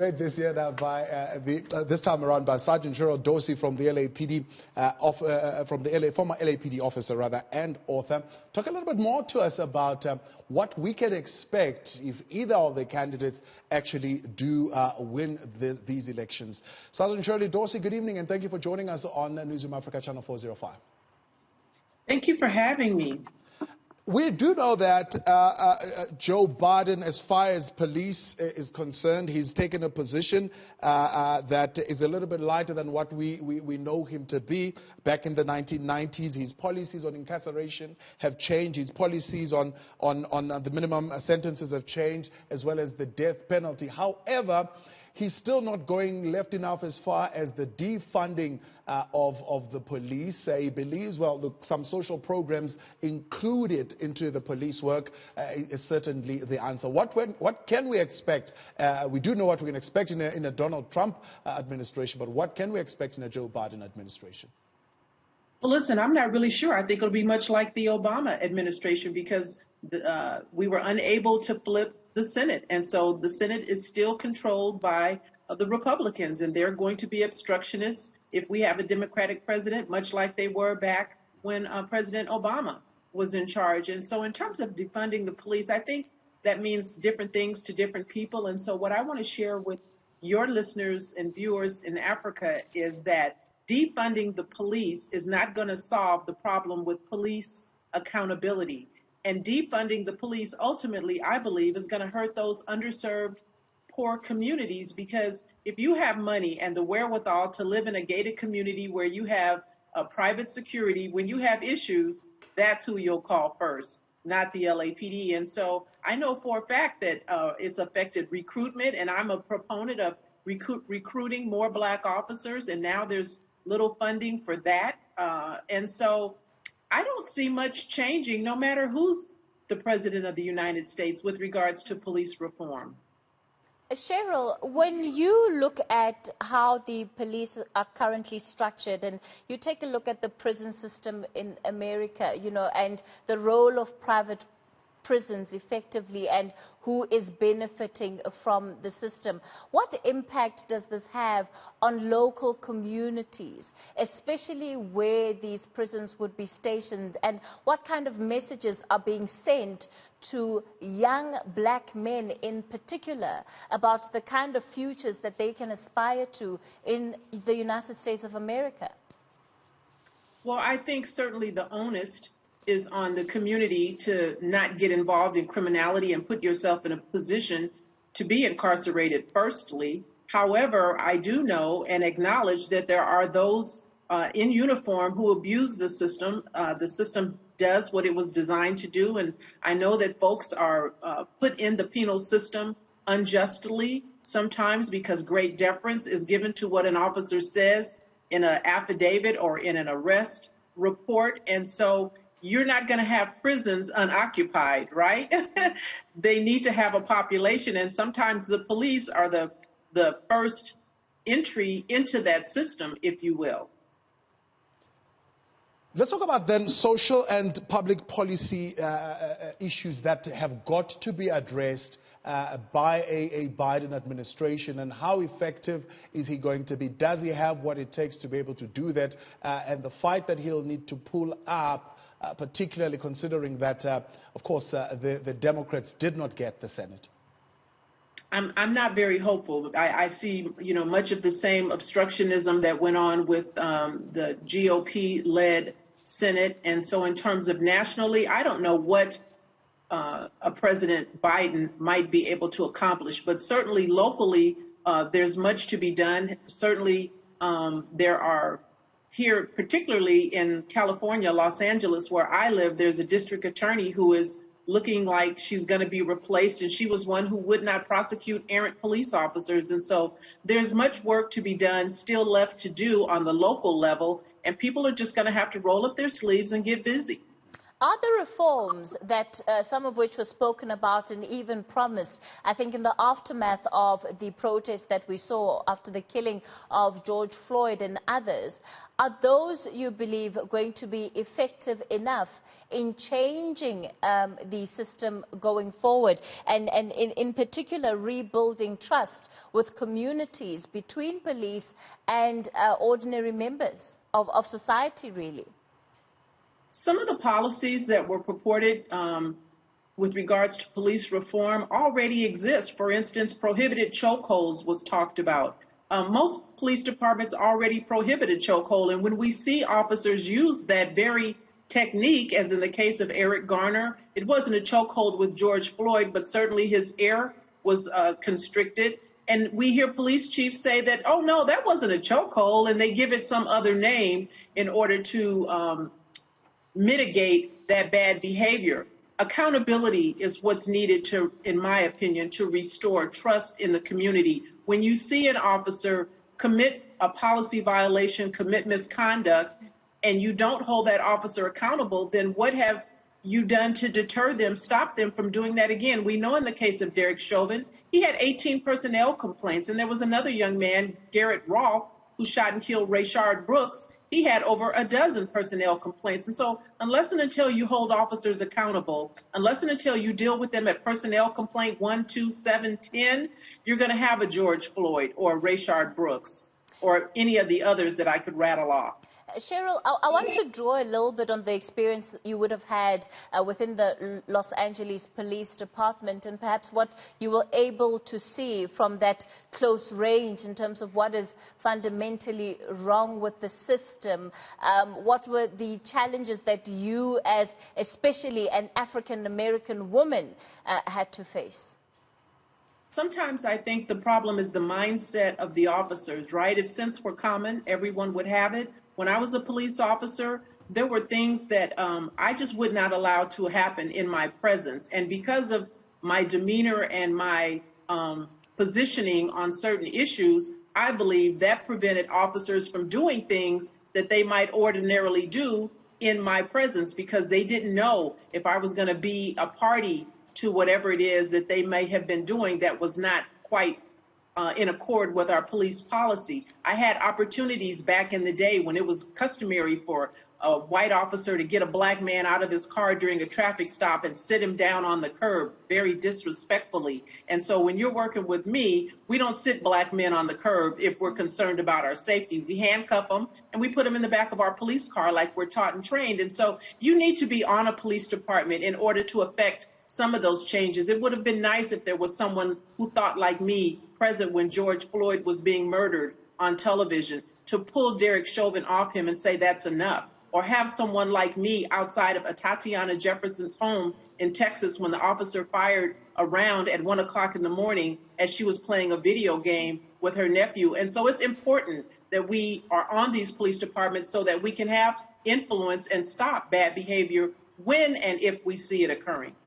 This year this time around by Sergeant Cheryl Dorsey from the LAPD, former LAPD officer rather, and author. Talk a little bit more to us about what we can expect if either of the candidates actually do win these elections. Sergeant Cheryl Dorsey, good evening, and thank you for joining us on Newzroom Afrika, Channel 405. Thank you for having me. We do know that Joe Biden, as far as police is concerned, he's taken a position that is a little bit lighter than what we know him to be. Back in the 1990s, his policies on incarceration have changed. His policies on the minimum sentences have changed, as well as the death penalty. However, he's still not going left enough as far as the defunding of the police. He believes, well, look, some social programs included into the police work is certainly the answer. What can we expect? We do know what we can expect in a Donald Trump administration, but what can we expect in a Joe Biden administration? Well, listen, I'm not really sure. I think it'll be much like the Obama administration because we were unable to flip the Senate. And so the Senate is still controlled by the Republicans, and they're going to be obstructionists if we have a Democratic president, much like they were back when President Obama was in charge. And so in terms of defunding the police, I think that means different things to different people. And so what I want to share with your listeners and viewers in Africa is that defunding the police is not going to solve the problem with police accountability. And defunding the police ultimately, I believe, is going to hurt those underserved, poor communities, because if you have money and the wherewithal to live in a gated community where you have private security, when you have issues, that's who you'll call first, not the LAPD. And so I know for a fact that it's affected recruitment, and I'm a proponent of recruiting more black officers, and now there's little funding for that. And so I don't see much changing, no matter who's the president of the United States, with regards to police reform. Cheryl, when you look at how the police are currently structured, and you take a look at the prison system in America, and the role of private prisons effectively and who is benefiting from the system, what impact does this have on local communities, especially where these prisons would be stationed, and what kind of messages are being sent to young black men in particular about the kind of futures that they can aspire to in the United States of America? Well, I think certainly the onus is on the community to not get involved in criminality and put yourself in a position to be incarcerated firstly. However, I do know and acknowledge that there are those in uniform who abuse the system. The system does what it was designed to do, and I know that folks are put in the penal system unjustly sometimes because great deference is given to what an officer says in an affidavit or in an arrest report. And so you're not going to have prisons unoccupied, right? They need to have a population, and sometimes the police are the first entry into that system, if you will. Let's talk about then social and public policy issues that have got to be addressed by a Biden administration, and how effective is he going to be? Does he have what it takes to be able to do that? And the fight that he'll need to pull up, particularly considering that, of course, the Democrats did not get the Senate. I'm not very hopeful. I see, much of the same obstructionism that went on with the GOP-led Senate. And so in terms of nationally, I don't know what a President Biden might be able to accomplish. But certainly locally, there's much to be done. Certainly there are here, particularly in California, Los Angeles, where I live, there's a district attorney who is looking like she's going to be replaced, and she was one who would not prosecute errant police officers. And so there's much work to be done, still left to do on the local level, and people are just going to have to roll up their sleeves and get busy. Are the reforms that some of which were spoken about and even promised, I think in the aftermath of the protests that we saw after the killing of George Floyd and others, are those, you believe, going to be effective enough in changing the system going forward and in particular rebuilding trust with communities between police and ordinary members of society, really? Some of the policies that were purported with regards to police reform already exist. For instance, prohibited chokeholds was talked about. Most police departments already prohibited chokehold, and when we see officers use that very technique, as in the case of Eric Garner, it wasn't a chokehold with George Floyd, but certainly his air was constricted. And we hear police chiefs say that, oh, no, that wasn't a chokehold, and they give it some other name in order to mitigate that bad behavior. Accountability is what's needed to, in my opinion, to restore trust in the community. When you see an officer commit a policy violation, commit misconduct, and you don't hold that officer accountable, then what have you done to deter them, stop them from doing that again? We know in the case of Derek Chauvin, he had 18 personnel complaints, and there was another young man, Garrett Rolfe, who shot and killed Rayshard Brooks. He had over a dozen personnel complaints. And so unless and until you hold officers accountable, unless and until you deal with them at personnel complaint 1, 2, 7, 10, you're going to have a George Floyd or a Rayshard Brooks or any of the others that I could rattle off. Cheryl, I want to draw a little bit on the experience you would have had within the Los Angeles Police Department and perhaps what you were able to see from that close range in terms of what is fundamentally wrong with the system. What were the challenges that you, as especially an African-American woman, had to face? Sometimes I think the problem is the mindset of the officers, right? If sense were common, everyone would have it. When I was a police officer, there were things that I just would not allow to happen in my presence. And because of my demeanor and my positioning on certain issues, I believe that prevented officers from doing things that they might ordinarily do in my presence because they didn't know if I was going to be a party to whatever it is that they may have been doing that was not quite in accord with our police policy. I had opportunities back in the day when it was customary for a white officer to get a black man out of his car during a traffic stop and sit him down on the curb very disrespectfully. And so when you're working with me, we don't sit black men on the curb if we're concerned about our safety. We handcuff them and we put them in the back of our police car like we're taught and trained. And so you need to be on a police department in order to affect some of those changes. It would have been nice if there was someone who thought like me present when George Floyd was being murdered on television to pull Derek Chauvin off him and say that's enough. Or have someone like me outside of Tatiana Jefferson's home in Texas when the officer fired a round at 1 o'clock in the morning as she was playing a video game with her nephew. And so it's important that we are on these police departments so that we can have influence and stop bad behavior when and if we see it occurring.